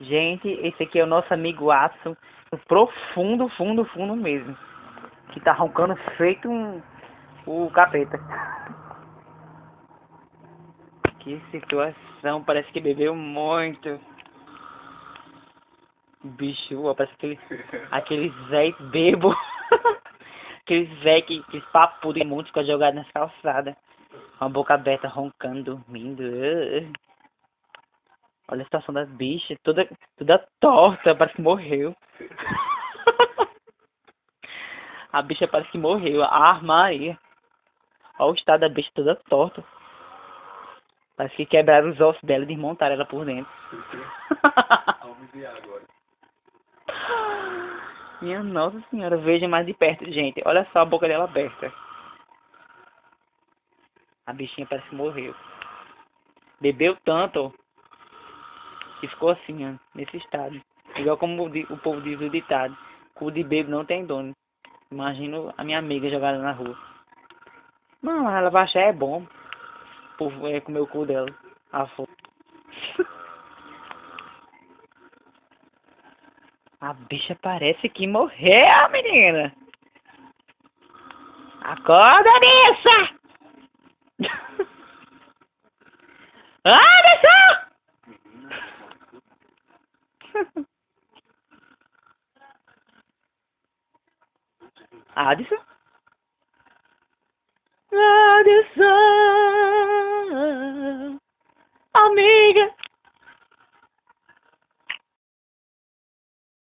Gente, esse aqui é o nosso amigo Aço, no profundo, fundo, fundo mesmo. Que tá roncando feito o capeta. Que situação, parece que bebeu muito. Bicho, ó, parece aquele véi bebo. Aqueles véi que papudo muito, fica jogado nas calçadas. Com a boca aberta, roncando, dormindo. Olha a situação das bichas, toda torta, parece que morreu. A bicha parece que morreu, a Maria. Olha o estado da bicha toda torta. Parece que quebraram os ossos dela e desmontaram ela por dentro. Vamos ver agora. Minha nossa senhora, veja mais de perto, gente. Olha só a boca dela aberta. A bichinha parece que morreu. Bebeu tanto que ficou assim, ó, nesse estado. Igual como o povo diz o ditado. Cu de bebo não tem dono. Imagino a minha amiga jogada na rua. Não, ela vai achar é bom. O povo é comer o cu dela. A foto. A bicha parece que morreu, menina. Acorda, bicha! Ah, bicha! Adson? Adson, amiga.